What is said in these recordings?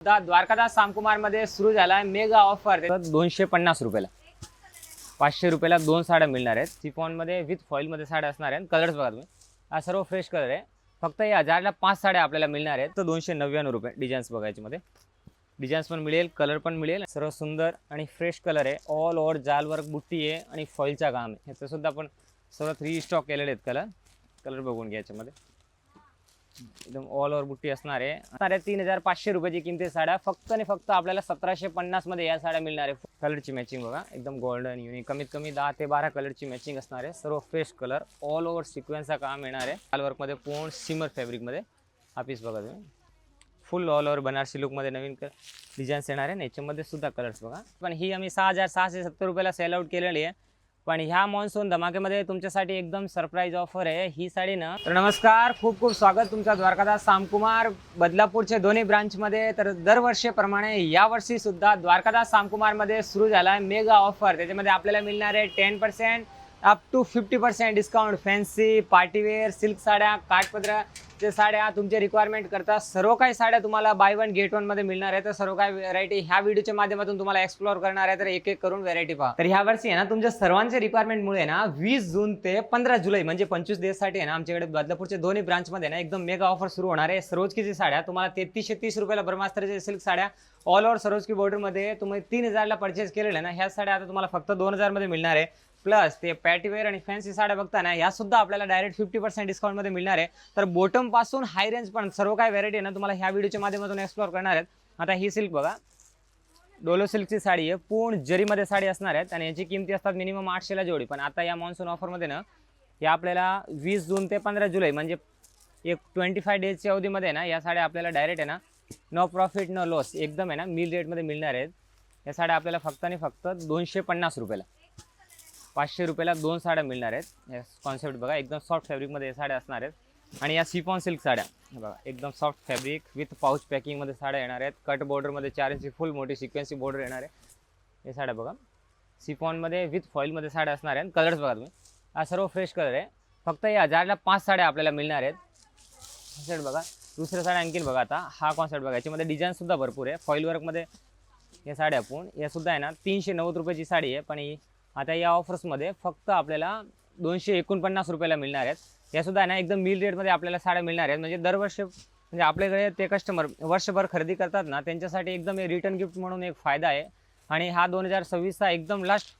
द्वारकादास सामकुमार मध्ये सुरू झाला मेगा ऑफर 250 रुपयाला 500 रुपयाला 2 साड्या मिळणार आहेत। सिफॉन मध्ये विथ फॉइल मध्ये साड्या असणार आहेत। कलर्स बघा तुम्ही, हा सर्व फ्रेश कलर आहे। फक्त या 1000ला 5 साड्या आपल्याला मिळणार आहेत। तर 299 रुपये। डिझाईन्स बघायचे मध्ये डिझाईन्स पण मिळेल, कलर पण मिळेल। सर्व सुंदर आणि फ्रेश कलर आहे। ऑल ओव्हर जाल वर्क बुट्टी आहे आणि फॉइलचा काम आहे। ह्याचं सुद्धा आपण सर्व 3 स्टॉक केलेले आहेत। कलर बघून घ्यायचे मध्ये एकदम ऑल ओव्हर बुट्टी असणार आहे। 3500 रुपयाची किंमत साड्या फक्त आणि फक्त आपल्याला 1750 मध्ये या साड्या मिळणार आहे। कलरची मॅचिंग बघा, एकदम गोल्डन युनिक, कमीत कमी 10 ते 12 कलरची मॅचिंग असणार आहे। सर्व फ्रेश कलर, ऑल ओव्हर सिक्वेन्सचा काम येणार आहे। जाल वर्क मध्ये पूर्ण सिमर फॅब्रिक मध्ये हा पीस बघा तुम्ही, फुल ऑल ओव्हर बनारसी लुक मध्ये नवीन डिझाईन्स येणार आहे। याच्यामध्ये सुद्धा कलर्स बघा। पण ही आम्ही 6670 रुपयाला सेल आउट केलेली आहे। पण ह्या मॉन्सून धमाकेमध्ये तुमच्यासाठी एकदम सरप्राईज ऑफर आहे ही साडी ना। तर नमस्कार, खूप खूप स्वागत तुमचा द्वारकादास सामकुमार बदलापूरचे दोन्ही ब्रांच मध्ये। तर दरवर्षीप्रमाणे यावर्षी सुद्धा द्वारकादास सामकुमार मध्ये सुरू झाला आहे मेगा ऑफर। त्याच्यामध्ये आपल्याला मिळणार आहे 10% up to 50% discount. Fancy party wear silk साड्या, काठपदराच्या साड्या, तुमचे रिक्वायरमेंट करता सर्व काही साड्या तुम्हाला बाय वन गेट वन मध्ये मिळणार आहे। तर सर्व काही व्हरायटी ह्या व्हिडिओच्या माध्यमातून तुम्हाला एक्सप्लोर करणार आहे। तर एक एक करून व्हरायटी पहा। तर ह्या वर्षी आहे ना तुमच्या सर्वांचे रिक्वायरमेंटमुळे ना 20 जून ते 15 जुलै म्हणजे 25 दिवसासाठी आहे ना आमच्याकडे बदलापूरचे दोन्ही ब्रांच मध्ये ना एकदम मेगा ऑफर सुरू होणार आहे। सरोजकीची साड्या तुम्हाला 3330 रुपयाला ब्रह्मास्त्राच्या सिल्क साड्या ऑल ओव्हर सरोजकी बॉर्डर मध्ये तुम्ही 3000ला परचेस केलेल्या ना ह्या साड्या आता तुम्हाला फक्त 2000 मध्ये मिळणार आहे। प्लस ते पॅटीवेअर आणि फॅन्सी साड्या बघता ना या सुद्धा आपल्याला डायरेक्ट 50% डिस्काउंट मध्ये मिळणार आहे। तर बॉटम पासून हाय रेंज पण सर्व काही व्हरायटी ना तुम्हाला ह्या व्हिडिओच्या माध्यमातून एक्सप्लोर करणार आहेत। आता ही सिल्क बघा, डोलो सिल्कची साडी आहे, पूर्ण जरीमध्ये साडी असणार आहेत आणि याची किमती असतात मिनिमम 800 ला जोडी। पण आता या मॉन्सून ऑफरमध्ये ना या आपल्याला 20 जून ते 15 जुलै म्हणजे एक 25 डेजच्या अवधीमध्ये ना या साड्या आपल्याला डायरेक्ट आहे ना नो प्रॉफिट नो लॉस एकदम आहे ना मिल रेटमध्ये मिळणार आहेत। या साड्या आपल्याला फक्त आणि फक्त 250 रुपयाला 500 रुपयाला 2 साड्या मिळणार आहेत। या कॉन्सेप्ट बघा, एकदम सॉफ्ट फॅब्रिकमध्ये या साड्या असणार आहेत। आणि या सिफॉन सिल्क साड्या बघा, एकदम सॉफ्ट फॅब्रिक विथ पाऊच पॅकिंगमध्ये साड्या येणार आहेत। कट बॉर्डरमध्ये 4 इंची फुल मोठी सिक्वेन्सी बॉर्डर येणार आहे। हे साड्या बघा, सिफॉनमध्ये विथ फॉइलमध्ये साड्या असणार आहेत। कलर्स बघा तुम्ही, हा सर्व फ्रेश कलर आहे। फक्त या 1000ला 5 साड्या आपल्याला मिळणार आहेत। कॉन्सेप्ट बघा, दुसऱ्या साड्या आणखी बघा। आता हा कॉन्सेप्ट बघा, याच्यामध्ये डिझाईनसुद्धा भरपूर आहे। फॉइल वर्कमध्ये या साड्या आपण यासुद्धा आहे ना 390 रुपयाची साडी आहे। पण ही आता या ऑफर्समध्ये फक्त आपल्याला 249 रुपयाला मिळणार आहेत। यासुद्धा आहे ना एकदम मिल रेटमध्ये आपल्याला साड्या मिळणार आहेत। म्हणजे दरवर्षी म्हणजे आपल्याकडे ते कस्टमर वर्षभर खरेदी करतात ना त्यांच्यासाठी एकदम हे रिटर्न गिफ्ट म्हणून एक फायदा आहे। आणि हा 2026चा एकदम लास्ट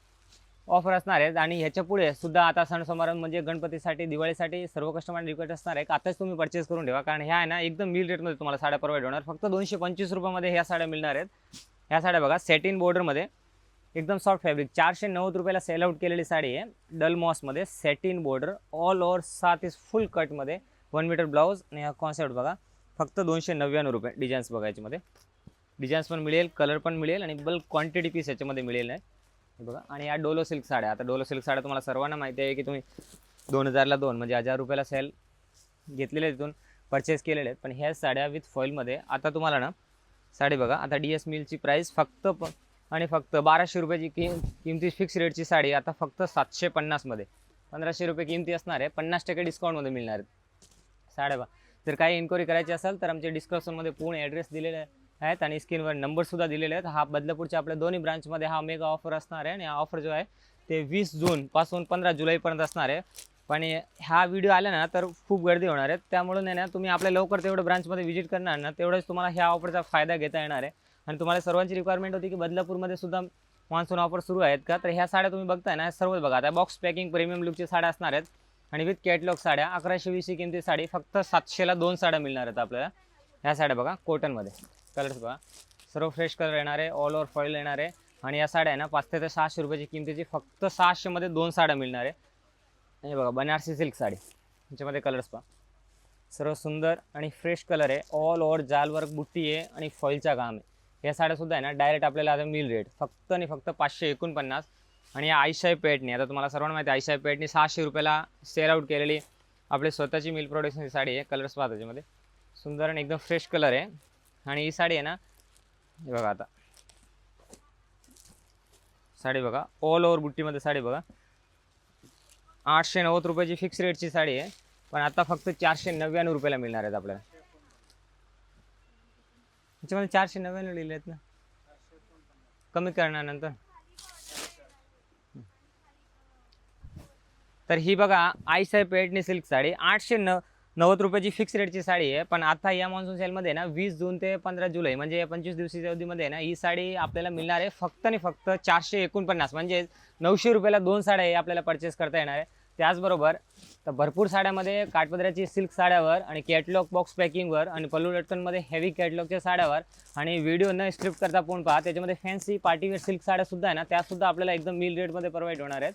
ऑफर असणार आहे। आणि ह्याच्या पुढे सुद्धा आता सण समारंभ म्हणजे गणपतीसाठी दिवाळीसाठी सर्व कस्टमर रिक्वेस्ट असणार आहे आताच तुम्ही परचेस करून ठेवा। कारण ह्या आहे ना एकदम मिल रेटमध्ये तुम्हाला साड्या प्रोव्हाइड होणार। फक्त 225 रुपयामध्ये ह्या साड्या मिळणार आहेत। ह्या साड्या बघा, सॅटिन बॉर्डरमध्ये एकदम सॉफ्ट फॅब्रिक 490 रुपयाला सेल आउट केलेली साडी आहे। डल मॉसमध्ये satin border all over 7 inch full कटमध्ये 1 मीटर ब्लाउज। आणि हा कॉन्सेप्ट बघा, फक्त 299 रुपये। डिझाईन्स बघायचे मध्ये डिझाईन्स पण मिळेल, कलर पण मिळेल आणि बल्क क्वांटिटी पीस याच्यामध्ये मिळेल आहे बघा। आणि या डोलो सिल्क साड्या, आता डोलो सिल्क साड्या तुम्हाला सर्वांना माहिती आहे की तुम्ही 2000ला 2 म्हणजे 1000 रुपयाला सेल घेतलेले तिथून परचेस केलेले आहेत। पण ह्या साड्या विथ फॉइलमध्ये आता तुम्हाला ना साडी बघा, आता DS मिलची प्राईस फक्त आणि फक्त 1200 रुपयाची किमती फिक्स रेटची साडी आता फक्त 750 मध्ये 1500 रुपये किमती असणार आहे। 50% डिस्काउंटमध्ये मिळणार आहेत साड्या बघा। जर काही इन्क्वायरी करायची असेल तर आमच्या डिस्क्रिप्शनमध्ये पूर्ण ॲड्रेस दिलेले आहेत आणि स्क्रीनवर नंबरसुद्धा दिलेले आहेत। हा बदलापूरच्या आपल्या दोन्ही ब्रांचमध्ये हा मेगा ऑफर असणार आहे। आणि हा ऑफर जो आहे ते 20 जून पासून 15 जुलैपर्यंत असणार आहे। पण हा व्हिडिओ आला ना तर खूप गर्दी होणार आहे, त्यामुळे नाही ना तुम्ही आपल्या लवकर तेवढं ब्रांचमध्ये व्हिजिट करणार ना तेवढंच तुम्हाला ह्या ऑफरचा फायदा घेता येणार आहे। आणि तुम्हाला सर्वांची रिक्वायरमेंट होती की बदलापूरमध्ये सुद्धा मॉन्सून ऑफर सुरू आहेत का, तर ह्या साड्या तुम्ही बघताय ना सर्व बघा। आता बॉक्स पॅकिंग प्रीमियम लुकची साड्या असणार आहेत आणि विथ कॅटलॉग साड्या 1120 किमती साडी फक्त 700ला 2 साड्या मिळणार आहेत आपल्याला। ह्या साड्या बघा कॉटनमध्ये, कलर्स बघा, सर्व फ्रेश कलर येणार आहे, ऑल ओव्हर फॉइल येणार आहे। आणि या साड्या आहे ना 500 ते 600 रुपयाची किमतीची फक्त 600 मध्ये 2 साड्या मिळणार आहे। हे बघा बनारसी सिल्क साडी, याच्यामध्ये कलर्स पहा, सर्व सुंदर आणि फ्रेश कलर आहे। ऑल ओव्हर जाल वर्क बुट्टी आहे आणि फॉइलचा काम आहे। या साड्या सुद्धा आहे ना डायरेक्ट आपल्याला आता मिल रेट फक्त आणि फक्त 549। आणि या आयशाई पेटणी, आता तुम्हाला सर्वांना माहिती आहे आयशाई पेटणी 600 रुपयाला सेल आउट केलेली आपली स्वतःची मिल प्रोडक्शनची साडी आहे। कलर्स पहा त्याच्यामध्ये सुंदर आणि एकदम फ्रेश कलर आहे। आणि ही साडी आहे ना हे बघा, आता साडी बघा ऑल ओव्हर बुट्टीमध्ये साडी बघा, 890 रुपयाची फिक्स रेटची साडी आहे। पण आता फक्त 499 रुपयाला मिळणार आहेत आपल्याला। याच्यामध्ये 499 लिहिले आहेत ना, कमी करण्यानंतर. तर ही बघा आईसाहेब पेठणी सिल्क साडी 890 रुपयाची फिक्स रेटची साडी आहे. पण आता या मान्सून सेलमध्ये ना 20 जून ते 15 जुलै म्हणजे 25 दिवसाच्या अवधीमध्ये ना ही साडी आपल्याला मिळणार आहे फक्त आणि फक्त 449, म्हणजे 900 रुपयाला 2 साड्या हे आपल्याला परचेस करता येणार आहे. त्याचबरोबर तर भरपूर साड्यामध्ये काठपदराची सिल्क साड्यावर आणि कॅटलॉग बॉक्स पॅकिंगवर आणि पल्लू लटकनमध्ये हेवी कॅटलॉगच्या साड्यावर आणि व्हिडिओ न स्क्रिप्ट करता पूर्ण पहा त्याच्यामध्ये फॅन्सी पार्टीवेअर सिल्क साड्यासुद्धा आहे ना, त्यासुद्धा आपल्याला एकदम मिल रेटमध्ये प्रोव्हाइड होणार आहेत.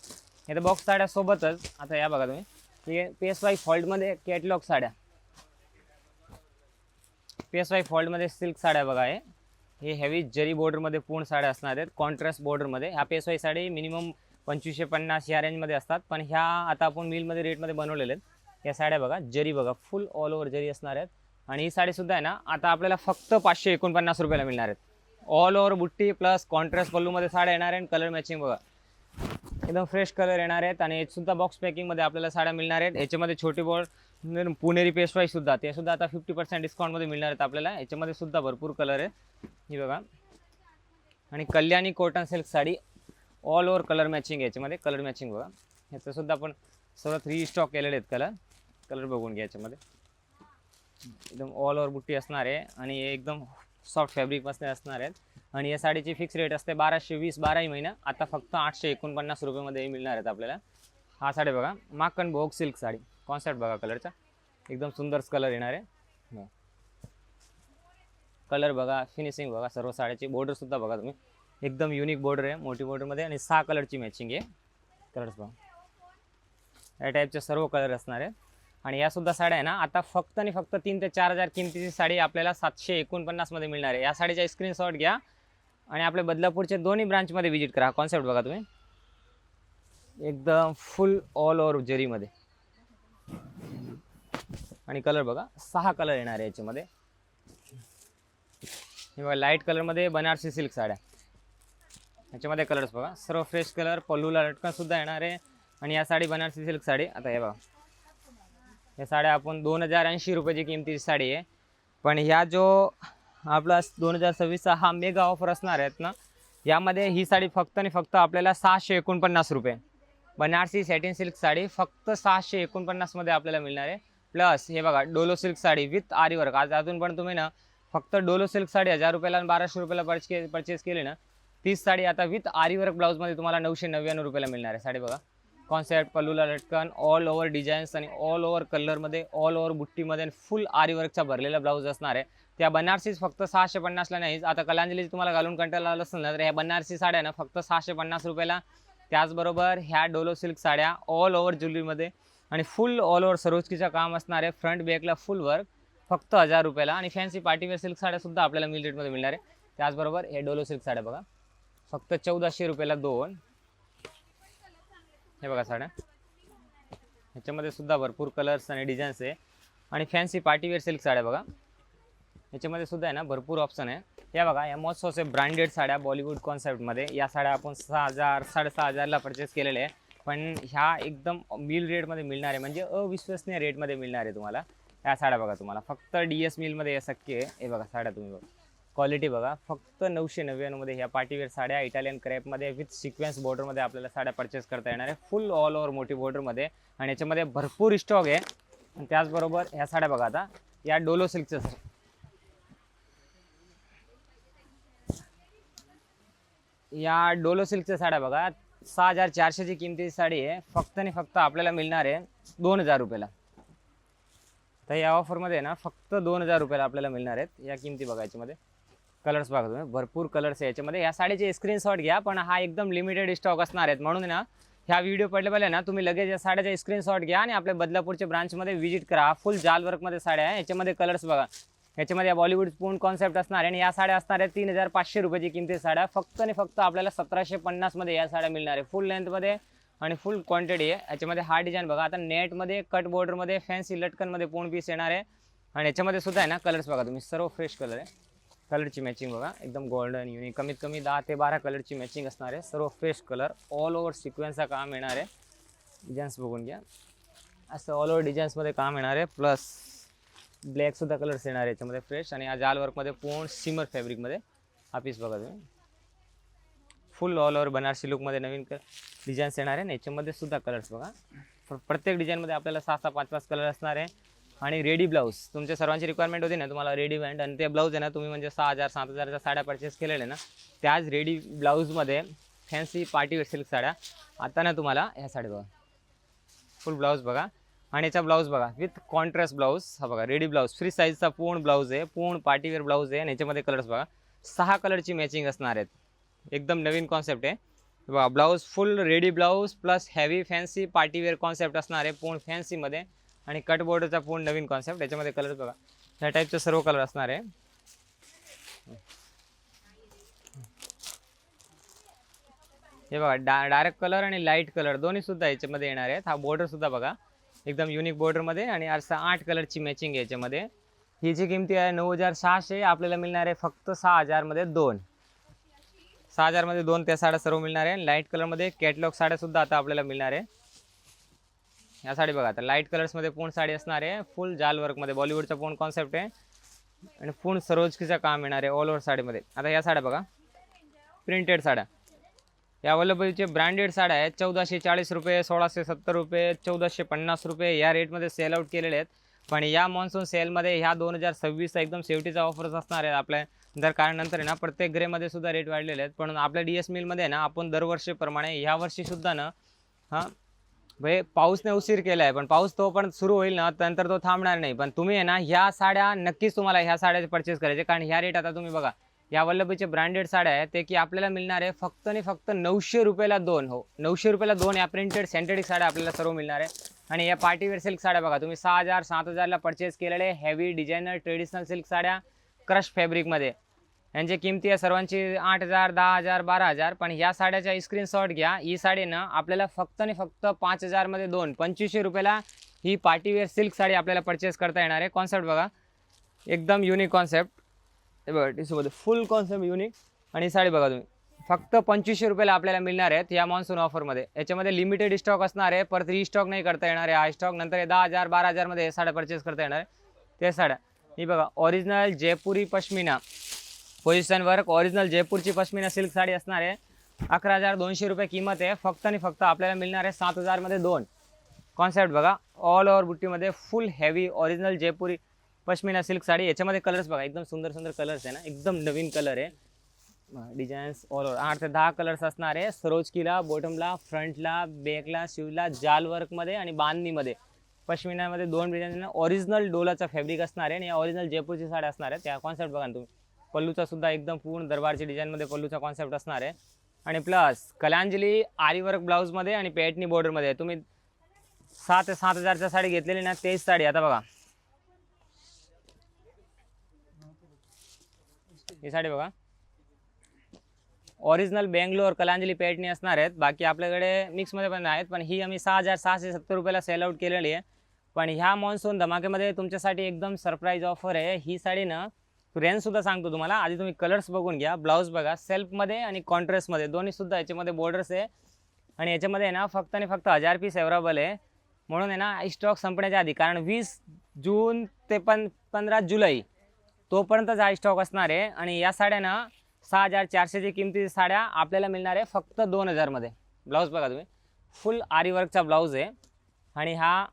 हे तर बॉक्स साड्यासोबतच आता या बघा तुम्ही हे PSY फॉल्टमध्ये कॅटलॉग साड्या, PSY फॉल्टमध्ये सिल्क साड्या बघा. हे हेवी जरी बॉर्डरमध्ये पूर्ण साड्या असणार आहेत कॉन्ट्रास्ट बॉर्डरमध्ये. ह्या PSY साडी मिनिमम 2550 या रेंजमध्ये असतात, पण ह्या आता आपण मिलमध्ये रेटमध्ये बनवलेले आहेत. या साड्या बघा जरी बघा फुल ऑल ओव्हर जरी असणार आहेत. आणि ही साडीसुद्धा आहे ना आता आपल्याला फक्त 549 रुपयाला मिळणार आहेत. ऑल ओव्हर बुट्टी प्लस कॉन्ट्रास्ट पल्लूमध्ये साड्या येणार आहे. कलर मॅचिंग बघा एकदम फ्रेश कलर येणार आहेत. आणि याचुद्धा बॉक्स पॅकिंगमध्ये आपल्याला साड्या मिळणार आहेत. याच्यामध्ये छोटी बॉल पुणेरी पेशवाई सुद्धा ते सुद्धा आता 50% डिस्काउंटमध्ये मिळणार आहेत आपल्याला. याच्यामध्ये सुद्धा भरपूर कलर आहे ही बघा. आणि Kalyani cotton silk sari all over colour matching, याच्यामध्ये कलर मॅचिंग बघा. ह्याचंसुद्धा आपण सर्व 3 स्टॉक केलेले आहेत. कलर बघून घ्या. याच्यामध्ये एकदम ऑल ओव्हर बुट्टी असणार आहे आणि एकदम सॉफ्ट फॅब्रिकपासून असणार आहेत. आणि या साडीची फिक्स रेट असते 1220 12 महिना, आता फक्त 849 रुपयामध्ये मिळणार आहेत आपल्याला. हा साडी बघा माखन भोग सिल्क साडी कॉन्सेप्ट बघा कलरचा एकदम सुंदर कलर येणार आहे. कलर बघा फिनिशिंग बघा सर्व साड्याची. बॉर्डरसुद्धा बघा तुम्ही एकदम युनिक बॉर्डर आहे मोठी बॉर्डरमध्ये आणि 6 कलरची मॅचिंग आहे. कलर्स बघा या टाईपचे सर्व कलर असणार आहेत. आणि यासुद्धा साड्या आहे ना आता फक्त आणि फक्त 3 ते 4000 किमतीची साडी आपल्याला 749 मध्ये मिळणार आहे. या साडीचा स्क्रीनशॉट घ्या आणि आपल्या बदलापूरच्या दोन्ही ब्रांचमध्ये व्हिजिट करा. कॉन्सेप्ट बघा तुम्ही एकदम फुल ऑल ओव्हर जरीमध्ये. आणि कलर बघा 6 कलर येणार आहे याच्यामध्ये. हे बघा लाईट कलरमध्ये बनारसी सिल्क साड्या, याच्यामध्ये कलर्स बघा सर्व फ्रेश कलर. पल्लूला लटकन सुद्धा येणार आहे. आणि या साडी बनारसी सिल्क साडी आता हे बघा या साड्या आपण 2080 रुपयाची किमतीची साडी आहे. पण ह्या जो आपला 2026चा हा मेगा ऑफर असणार आहेत ना, यामध्ये ही साडी फक्त आणि फक्त आपल्याला 649 रुपये. बनारसी सॅटिन सिल्क साडी फक्त 649 मध्ये आपल्याला मिळणार आहे. प्लस हे बघा डोलो सिल्क साडी विथ आरी वर्क. आज अजून पण तुम्ही ना फक्त डोलो सिल्क साडी 1000 रुपयाला आणि 1200 रुपयाला परचेस केली ना, तीच साडी आता विथ आरी वर्क ब्लाऊजमध्ये तुम्हाला 999 रुपयाला मिळणार आहे. साडी बघा कॉन्सेप्ट पल्लूला लटकन ऑल ओव्हर डिझाईन्स आणि ऑल ओव्हर कलरमध्ये ऑल ओव्हर बुट्टीमध्ये आणि फुल आरी वर्कचा भरलेला ब्लाऊज असणार आहे. त्या बनारसीच फक्त 650ला नाहीच. आता कलांजली तुम्हाला घालून कंटाळा आला असेल ना, तर ह्या बनारसी साड्या ना फक्त 650 रुपयाला. त्याचबरोबर ह्या डोलो सिल्क साड्या ऑल ओव्हर ज्वेलरीमध्ये आणि फुल ऑल ओव्हर सरोजकीचं काम असणार आहे. फ्रंट बॅकला फुल वर्क फक्त 1000 रुपयाला. आणि फॅन्सी पार्टीवेअर सिल्क साड्यासुद्धा आपल्याला मिल रेटमध्ये मिळणार आहे. त्याचबरोबर हे डोलो सिल्क साड्या बघा फक्त 1400 रुपयाला 2. हे बघा साड्या ह्याच्यामध्ये सुद्धा भरपूर कलर्स आणि डिझाईन्स आहे. आणि फॅन्सी पार्टीवेअर सिल्क साड्या बघा याच्यामध्ये सुद्धा आहे ना भरपूर ऑप्शन आहे. या बघा या मॉस्टोचे ब्रँडेड साड्या बॉलिवूड कॉन्सेप्टमध्ये. या साड्या आपण 6000 6500ला परचेस केलेल्या आहे. पण ह्या एकदम मिल रेटमध्ये मिळणार आहे, म्हणजे अविश्वसनीय रेटमध्ये मिळणार आहे तुम्हाला. ह्या साड्या बघा तुम्हाला फक्त DS मिलमध्ये हे शक्य आहे. हे बघा साड्या तुम्ही बघा क्वालिटी बघा फक्त 999 मध्ये ह्या पार्टीवेअर साड्या इटालियन क्रेपमध्ये विथ सिक्वेन्स बॉर्डरमध्ये आपल्याला साड्या परचेस करता येणार आहे. फुल ऑल ओव्हर मोठी बॉर्डरमध्ये आणि याच्यामध्ये भरपूर स्टॉक आहे. आणि त्याचबरोबर ह्या साड्या बघा आता या डोलो सिल्कच्या या डोलो सिल्कच्या साड्या बघा 6400ची किमतीची साडी आहे. फक्त आणि फक्त आपल्याला मिळणार आहे 2000 रुपयाला. तर या ऑफरमध्ये ना फक्त 2000 रुपयाला आपल्याला मिळणार आहेत. या किमती बघा याच्यामध्ये कलर्स बघा तुम्ही भरपूर कलर्स आहे याच्यामध्ये. या साडीचे स्क्रीनशॉट घ्या, पण हा एकदम लिमिटेड स्टॉक असणार आहेत. म्हणून ना ह्या व्हिडिओ पडले पहिले ना तुम्ही लगेच या साड्याचा स्क्रीनशॉट घ्या आणि आपल्या बदलापूरच्या ब्रांचमध्ये व्हिजिट करा. फुल जाल वर्कमध्ये साड्या आहे. याच्यामध्ये कलर्स बघा याच्यामध्ये बॉलिवूड पूर्ण कॉन्सेप्ट असणार आहे. आणि या साड्या असणार आहेत 3500 रुपयाची किमती साड्या. फक्त आणि फक्त आपल्याला 1750 मध्ये या साड्या मिळणार आहे. फुल लेंथमध्ये आणि फुल क्वांटिटी आहे. याच्यामध्ये हा डिझाईन बघा आता नेटमध्ये कट बॉर्डरमध्ये फॅन्सी लटकनमध्ये पूर्ण पीस येणार आहे. आणि याच्यामध्ये सुद्धा आहे ना कलर्स बघा तुम्ही सर्व फ्रेश कलर आहे. कलरची मॅचिंग बघा एकदम गोल्डन युनिक कमीत कमी 10 ते 12 कलरची मॅचिंग असणार आहे. सर्व फ्रेश कलर ऑल ओव्हर सिक्वेन्सचा काम येणार आहे. डिझाईन्स बघून घ्या असं ऑल ओव्हर डिझाईन्समध्ये काम येणार आहे. प्लस ब्लॅक सुद्धा कलर्स येणार आहे याच्यामध्ये फ्रेश. आणि हा जाल वर्कमध्ये पूर्ण सिमर फॅब्रिकमध्ये हा पीस बघा तुम्ही. फुल ऑल ओव्हर बनारसी लुकमध्ये नवीन डिझाईन्स येणार आहे ना. याच्यामध्ये सुद्धा कलर्स बघा. प्रत्येक डिझाईनमध्ये आपल्याला 6-6, 5-5 कलर असणार आहे. आणि रेडी ब्लाऊज तुमच्या सर्वांची रिक्वायरमेंट होती ना तुम्हाला रेडीमेड. आणि ते ब्लाऊज आहे ना तुम्ही म्हणजे 6,000 7,000च्या साड्या परचेस केलेल्या ना, त्याच रेडी ब्लाऊजमध्ये फॅन्सी पार्टीवेअर सिल्क साड्या आता ना तुम्हाला ह्या साड्या बघा. फुल ब्लाऊज बघा. आणि याचा ब्लाऊज बघा विथ कॉन्ट्रास्ट ब्लाऊज. हा बघा रेडी ब्लाऊज फ्री साईजचा पूर्ण ब्लाऊज आहे. पूर्ण पार्टीवेअर ब्लाऊज आहे. आणि याच्यामध्ये कलर्स बघा 6 कलरची मॅचिंग असणार आहेत. एकदम नवीन कॉन्सेप्ट आहे बघा. Blouse full ready blouse plus heavy fancy party wear concept असणार आहे पूर्ण फॅन्सीमध्ये. आणि कट बॉर्डरचा पूर्ण नवीन कॉन्सेप्ट. याच्यामध्ये कलर्स बघा ह्या टाईपचे सर्व कलर असणार आहे. हे बघा डार्क कलर आणि लाईट कलर दोन्ही सुद्धा याच्यामध्ये येणार आहेत. हा बॉर्डर सुद्धा बघा एकदम युनिक बॉर्डरमध्ये. आणि 8 कलरची मॅचिंग आहे याच्यामध्ये. ही जी किमती आहे 9,600 आपल्याला मिळणार आहे फक्त 6,000 मध्ये 2. 6,000 मध्ये 2 त्या साड्या सर्व मिळणार आहे. लाईट कलरमध्ये कॅटलॉग साड्या सुद्धा आता आपल्याला मिळणार आहे. या साडी बघा आता लाईट कलर्समध्ये पूर्ण साडी असणार आहे. फुल जाल वर्कमध्ये बॉलिवूडचा पूर्ण कॉन्सेप्ट आहे. आणि पूर्ण सरोजकीचं काम येणार आहे ऑल ओव्हर साडीमध्ये. आता या साड्या बघा प्रिंटेड साड्या. या वल्लभीचे ब्रँडेड साड्या आहेत. 1,440 रुपये, 1,670 रुपये, 1,450 रुपये या रेटमध्ये सेल आउट केलेले आहेत. पण या मॉन्सून सेलमध्ये ह्या 2026चा एकदम सेफ्टीचा ऑफर्स असणार आहेत आपल्या. दर कारण नंतर आहे ना प्रत्येक ग्रेमध्ये सुद्धा रेट वाढलेले आहेत. पण आपल्या DS मिलमध्ये ना आपण दरवर्षीप्रमाणे ह्या वर्षीसुद्धा ना भाई पाऊसने उशीर केला आहे. पण पाऊस तो पण सुरू होईल ना नंतर तो थांबणार नाही. पण तुम्ही आहे ना ह्या साड्या नक्कीच तुम्हाला ह्या साड्या परचेस करायचे. कारण ह्या रेट आता तुम्ही बघा या वल्लभीचे ब्रँडेड साड्या आहेत ते की आपल्याला मिळणार आहे फक्त आणि फक्त 900 रुपयाला 2. हो 900 रुपयाला 2 या प्रिंटेड सेंटेटिक साड्या आपल्याला सर्व मिळणार आहे. आणि या पार्टीवेअर सिल्क साड्या बघा तुम्ही 6,000 7,000ला परचेस केलेले हेवी डिझायनर ट्रेडिशनल सिल्क साड्या क्रश फॅब्रिकमध्ये. यांची किमती आहे सर्वांची 8,000 10,000 12,000. पण ह्या साड्याचा स्क्रीनशॉट घ्या. ही साडी ना आपल्याला फक्त आणि फक्त 5,000 मध्ये 2 2500 रुपयाला ही पार्टीवेअर सिल्क साडी आपल्याला परचेस करता येणार आहे. कॉन्सेप्ट बघा एकदम युनिक कॉन्सेप्ट. हे बघा टिशूमध्ये फुल कॉन्सेप्ट युनिक. आणि साडी बघा तुम्ही फक्त 2500 रुपयाला आपल्याला मिळणार आहेत या मॉन्सून ऑफरमध्ये. याच्यामध्ये लिमिटेड स्टॉक असणार आहे. परत रिस्टॉक नाही करता येणार आहे. हा स्टॉक नंतर 10,000 12,000 मध्ये साड्या परचेस करता येणार आहे. ते साड्या ही बघा original Jaipuri pashmina position work original जयपूरची पश्मिना सिल्क साडी असणार आहे. 11,200 रुपये किंमत आहे. फक्त आणि फक्त आपल्याला मिळणार आहे 7,000 मध्ये 2. कॉन्सेप्ट बघा ऑल ओव्हर बुट्टीमध्ये full heavy original Jaipuri pashmina silk sari. याच्यामध्ये कलर्स बघा एकदम सुंदर सुंदर कलर्स आहे ना. एकदम नवीन कलर आहे. डिझाईन्स ऑल ओव्हर 8 ते 10 कलर्स असणार आहे. सरोजकीला बॉटमला फ्रंटला बॅकला शिवला जाल वर्कमध्ये आणि बांधणीमध्ये पश्मिनामध्ये 2 डिझाईन ओरिजिनल डोलाचा फॅब्रिक असणार आहे. आणि या ओरिजिनल जयपूरची साडी असणार आहे. त्या कॉन्सेप्ट बघा तुम्ही. पल्लूचा सुद्धा एकदम पूर्ण दरबारची डिझाईनमध्ये पल्लूचा कॉन्सेप्ट असणार आहे. आणि प्लस कलांजली आरी वर्क ब्लाऊजमध्ये आणि पॅटनी बॉर्डरमध्ये. तुम्ही 6,000 ते 7,000च्या साडी घेतलेली ना तेच साडी आता बघा ही साडी बघा ओरिजिनल बेंगलोर कलांजली पॅटनी असणार आहेत. बाकी आपल्याकडे मिक्समध्ये पण आहेत. पण ही आम्ही 6,670 रुपयाला सेल आउट केलेली आहे. पण ह्या मॉन्सून धमाकेमध्ये तुमच्यासाठी एकदम सरप्राईज ऑफर आहे. ही साडी ना रेंज सुद्धा सांगतो तुम्हाला. आधी तुम्ही कलर्स बघून घ्या. ब्लाऊज बघा सेल्फमध्ये आणि कॉन्ट्रास्टमध्ये दोन्ही सुद्धा याच्यामध्ये बॉर्डर्स आहे. आणि याच्यामध्ये ना फक्त आणि फक्त 1000 पीस अवेलेबल आहे. म्हणून आहे ना स्टॉक संपण्याच्या आधी कारण 20 जून ते 15 जुलै तोपर्यंतच हा स्टॉक असणार आहे. आणि या साड्या ना 6,400ची किमतीची साड्या आपल्याला मिळणार आहे फक्त 2,000 मध्ये. ब्लाऊज बघा तुम्ही फुल आरी वर्कचा ब्लाऊज आहे. आणि हा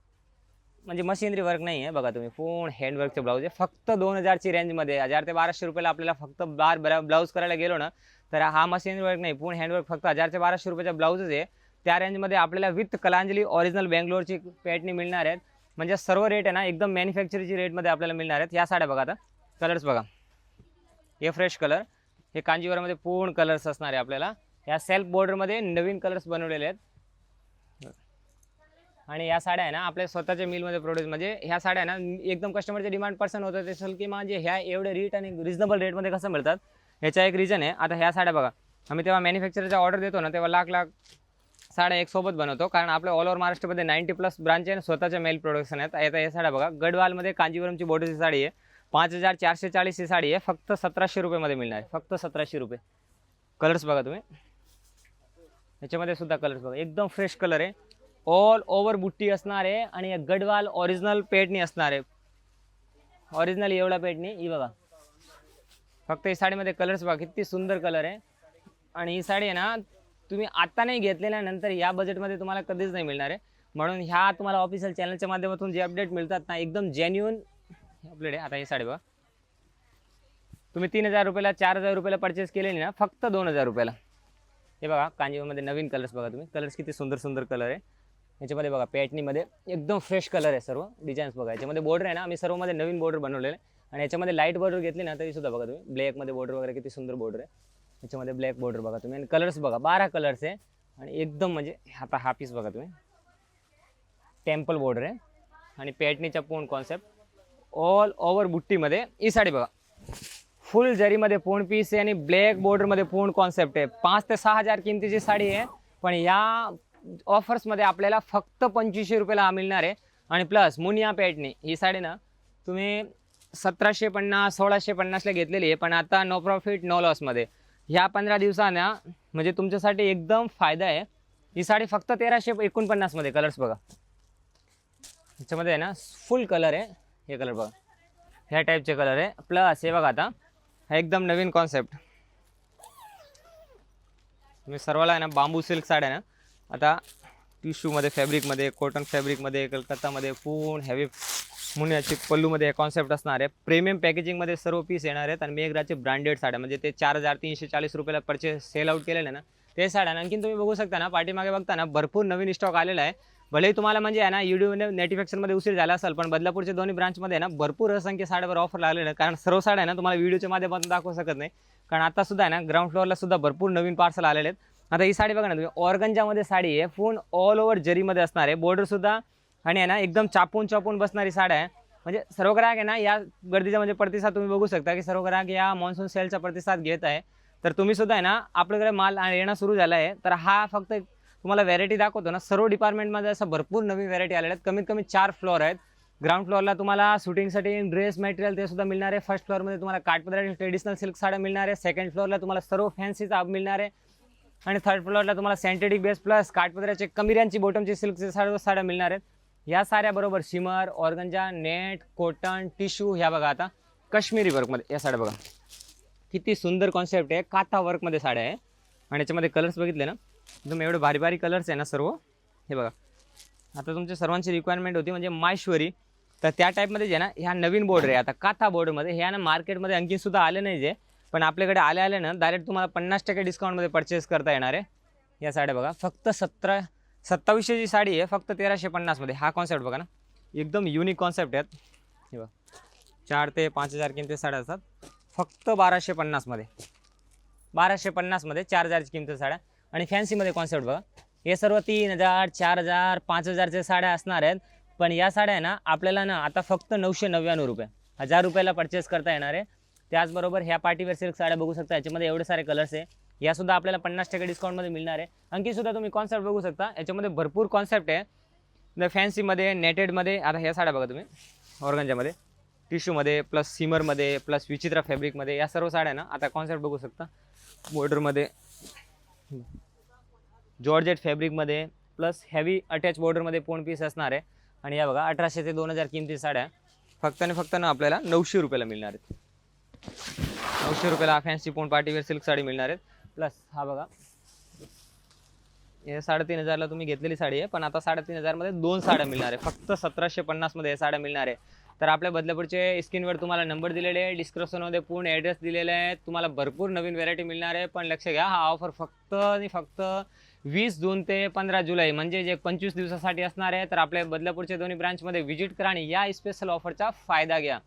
म्हणजे मशिनरी वर्क नाही आहे बघा तुम्ही पूर्ण हँडवर्कचे ब्लाऊज आहे. फक्त 2,000ची रेंजमध्ये 1,000 ते 1,200 रुपयाला आपल्याला फक्त ब्लाऊज करायला गेलो ना तर हा मशिनरी वर्क नाही पूर्ण हँडवर्क फक्त 1,000 ते 1,200 रुपयाचा ब्लाऊजच आहे. त्या रेंजमध्ये आपल्याला विथ कलांजली ओरिजिनल बेंगलोरची पॅटनी मिळणार आहेत. म्हणजे सर्व रेट आहे ना एकदम मॅन्युफॅक्चरची रेटमध्ये आपल्याला मिळणार आहेत. या साड्या बघा आता कलर्स बघा हे फ्रेश कलर हे कांजीवरमध्ये पूर्ण कलर्स असणार आहे आपल्याला. या सेल्फ बॉर्डरमध्ये नवीन कलर्स बनवलेले आहेत. आणि या साड्या आहे ना आपल्या स्वतःच्या मिलमध्ये प्रोड्यूस म्हणजे ह्या साड्या ना एकदम कस्टमरचे डिमांड पर्सन होतं असेल की म्हणजे ह्या एवढे रेट आणि रिजनेबल रेटमध्ये कसं मिळतात. ह्याचा एक रिझन आहे. आता ह्या साड्या बघा आम्ही तेव्हा मॅन्युफॅक्चरचा ऑर्डर देतो ना तेव्हा लाख साड्या एक सोबत बनवतो. कारण आपल्या ऑल ओव्हर महाराष्ट्रामध्ये 90+ ब्रांच आहे. स्वतःच्या मेल प्रोडक्शन आहेत. आता या साड्या बघा गडवालमध्ये कांजीवरमची बॉर्डरची साडी आहे. 5,440 ही साडी आहे. फक्त 1,700 रुपयामध्ये मिळणार आहे. फक्त 1,700 रुपये. कलर्स बघा तुम्ही याच्यामध्ये सुद्धा कलर्स बघा एकदम फ्रेश कलर आहे. ऑल ओव्हर बुट्टी असणार आहे. आणि गडवाल ओरिजिनल पेटनी असणार आहे. ओरिजिनल एवढा पेटणी ही बघा. फक्त ही साडीमध्ये कलर्स बघा किती सुंदर कलर आहे. आणि ही साडी आहे ना तुम्ही आता नाही घेतलेल्या नंतर या बजेटमध्ये तुम्हाला कधीच नाही मिळणार आहे. म्हणून ह्या तुम्हाला ऑफिशियल चॅनलच्या माध्यमातून जे अपडेट मिळतात ना एकदम जेन्युइन अपडेट आहे. आता ही साडी बघा तुम्ही 3000 रुपयाला 4000 रुपयाला परचेस केलेली ना फक्त 2000 रुपयाला. हे बघा कांजीवरमध्ये नवीन कलर्स बघा तुम्ही. कलर्स किती सुंदर सुंदर कलर आहे याच्यामध्ये बघा. पॅटनीमध्ये एकदम फ्रेश कलर आहे. सर्व डिझाईन्स बघा. याच्यामध्ये बॉर्डर आहे ना आम्ही सर्वमध्ये नवीन बॉर्डर बनवलेले आहे. आणि याच्यामध्ये लाईट बॉर्डर घेतली ना तरी सुद्धा बघा तुम्ही ब्लॅकमध्ये बॉर्डर वगैरे किती सुंदर बॉर्डर आहे. याच्यामध्ये ब्लॅक बॉर्डर बघा तुम्ही. आणि कलर्स बघा 12 कलर्स आहे. आणि एकदम म्हणजे आता हा पीस बघा तुम्ही टेम्पल बॉर्डर आहे. आणि पॅटनीचा पूर्ण कॉन्सेप्ट ऑल ओव्हर बुट्टीमध्ये. ही साडी बघा फुल जरीमध्ये पूर्ण पीस आहे आणि ब्लॅक बॉर्डरमध्ये पूर्ण कॉन्सेप्ट आहे. 5 ते 6 हजार किमतीची साडी आहे. पण या ऑफर्समध्ये आपल्याला फक्त 2500 रुपयाला मिळणार आहे. आणि प्लस मुनिया पॅटनी ही साडी ना तुम्ही 1750 1650ला घेतलेली आहे. पण आता नो प्रॉफिट नो लॉसमध्ये ह्या 15 दिवसांना म्हणजे तुमच्यासाठी एकदम फायदा आहे. ही साडी फक्त 1349मध्ये. कलर्स बघा ह्याच्यामध्ये आहे ना फुल कलर आहे. हे कलर बघा ह्या टाईपचे कलर आहे. प्लस हे बघा आता हा एकदम नवीन कॉन्सेप्ट. तुम्ही सर्वाला आहे ना बांबू सिल्क साड्या ना आता टिश्यूमध्ये फॅब्रिकमध्ये कॉटन फॅब्रिकमध्ये कलकत्तामध्ये पूर्ण हॅवी मुनियाची पल्लूमध्ये हे कॉन्सेप्ट असणार आहे. प्रीमियम पॅकेजिंगमध्ये सर्व पीस येणार आहेत. आणि मेघराजचे ब्रँडेड साड्या म्हणजे ते 4340 रुपयाला परचेस सेल आउट केलेलं आहे ना ते साड्या. आणखीन तुम्ही बघू शकता ना पाठीमागे बघता ना भरपूर नवीन स्टॉक आलेला आहे. भलेही तुम्हाला म्हणजे आहे ना व्हिडिओ नोटिफिकेशनमध्ये उशीर झाला असेल पण बदलापूरच्या दोन्ही ब्रांचमध्ये आहे ना भरपूर असंख्य साड्यावर ऑफर लागलेलं आहे. कारण सर्व साड्या आहे ना तुम्हाला व्हिडिओच्या माध्यमातून दाखवू शकत नाही. कारण आता सुद्धा आहे ना ग्राउंड फ्लोअरला सुद्धा भरपूर नवीन पार्सल आलेले आहेत. आता ही साडी बघा ना तुम्ही ऑर्गंजामध्ये साडी आहे. पूर्ण ऑल ओव्हर जरीमध्ये असणार आहे. बॉर्डरसुद्धा आणि आहे ना एकदम चापून बसणारी साडी आहे. म्हणजे सर्व ग्राहक आहे ना या गर्दीचा म्हणजे प्रतिसाद तुम्ही बघू शकता की सर्व ग्राहक या मॉन्सून सेलचा प्रतिसाद घेत आहे. तर तुम्ही सुद्धा आहे ना आपल्याकडे माल येणं सुरू झाला आहे. तर हा फक्त तुम्हाला व्हॅरायटी दाखवतो ना सर्व डिपार्टमेंटमध्ये असं भरपूर नवीन व्हॅरायटी आलेल्या आहेत. कमीत कमी 4 फ्लोअर आहेत. ग्राउंड फ्लोअरला तुम्हाला शूटिंगसाठी ड्रेस मटेरियल ते सुद्धा मिळणार आहे. फर्स्ट फ्लोअरमध्ये तुम्हाला काठपदराची ट्रेडिशनल सिल्क साड्या मिळणार आहे. सेकंड फ्लोअरला तुम्हाला सर्व फॅन्सीचा मिळणार आहे. आणि थर्ड फ्लोअरला तुम्हाला सिंथेटिक बेस प्लस काठपदराचे कमिऱ्यांची बॉटमची सिल्कचे सर्व साड्या मिळणार आहेत. या साड्याबरोबर shimmer organza net cotton tissue ह्या बघा आता काश्मीरी वर्कमध्ये या साड्या बघा किती सुंदर कॉन्सेप्ट आहे. काथा वर्कमध्ये साड्या आहे. आणि याच्यामध्ये कलर्स बघितले ना एकदम एवढे भारी भारी कलर्स आहे ना सर्व. हे बघा आता तुमच्या सर्वांची रिक्वायरमेंट होती म्हणजे माहेश्वरी. तर त्या टाईपमध्ये जे ना ह्या नवीन बॉर्डर आहे आता काथा बॉर्डरमध्ये. ह्या ना मार्केटमध्ये आणखीसुद्धा आले नाही जे पण आपल्याकडे आले ना डायरेक्ट तुम्हाला 50% डिस्काउंटमध्ये परचेस करता येणार आहे. या साड्या बघा फक्त 2700ची साडी आहे फक्त 1350मध्ये. हा कॉन्सेप्ट बघा ना एकदम युनिक कॉन्सेप्ट आहेत. हे बघा 4 ते 5000 किमती साड्या असतात फक्त 1250मध्ये. 1250मध्ये 4000ची किमती साड्या. आणि फॅन्सीमध्ये कॉन्सेप्ट बघा हे सर्व 3000 4000 5000चे साड्या असणार आहेत. पण या साड्या आहे ना आपल्याला ना आता फक्त 999 रुपये 1000 रुपयाला परचेस करता येणार आहे. त्याचबरोबर ह्या पार्टीवेअर सिल्क साड्या बघू शकता. याच्यामध्ये एवढे सारे कलर्स आहे. यासुद्धा आपल्याला 50% डिस्काउंटमध्ये मिळणार आहे. आणखीसुद्धा तुम्ही कॉन्सेप्ट बघू शकता. याच्यामध्ये भरपूर कॉन्सेप्ट आहे फॅन्सीमध्ये नेटेडमध्ये. आता ह्या साड्या बघा तुम्ही ऑर्गंजामध्ये टिश्यूमध्ये प्लस सिमरमध्ये प्लस विचित्रा फॅब्रिकमध्ये या सर्व साड्या ना आता कॉन्सेप्ट बघू शकता. बॉर्डरमध्ये जॉर्जेट फॅब्रिकमध्ये प्लस हेवी अटॅच बॉर्डरमध्ये पूर्ण पीस असणार आहे. आणि या बघा 1800 ते 2000 किमती साड्या फक्त आणि फक्त ना आपल्याला 900 रुपयाला मिळणार आहेत. 900 रुपयाला फॅन्सी पूर्ण पार्टीवेअर सिल्क साडी मिळणार आहेत. प्लस हा बघा हे 3500ला तुम्ही घेतलेली साडी आहे पण आता 3500मध्ये 2 साड्या मिळणार आहे. फक्त 1750मध्ये हे साड्या मिळणार आहे. तर आपल्या बदलापूरचे स्क्रीनवर तुम्हाला नंबर दिलेले आहे. डिस्क्रिप्शनमध्ये पूर्ण ॲड्रेस दिलेला आहे. तुम्हाला भरपूर नवीन व्हरायटी मिळणार आहे. पण लक्ष घ्या हा ऑफर फक्त आणि फक्त 20 जून ते 15 जुलै म्हणजे जे 25 दिवसासाठी असणार आहे. तर आपल्या बदलापूरच्या दोन्ही ब्रांचमध्ये व्हिजिट करा आणि या स्पेशल ऑफरचा फायदा घ्या.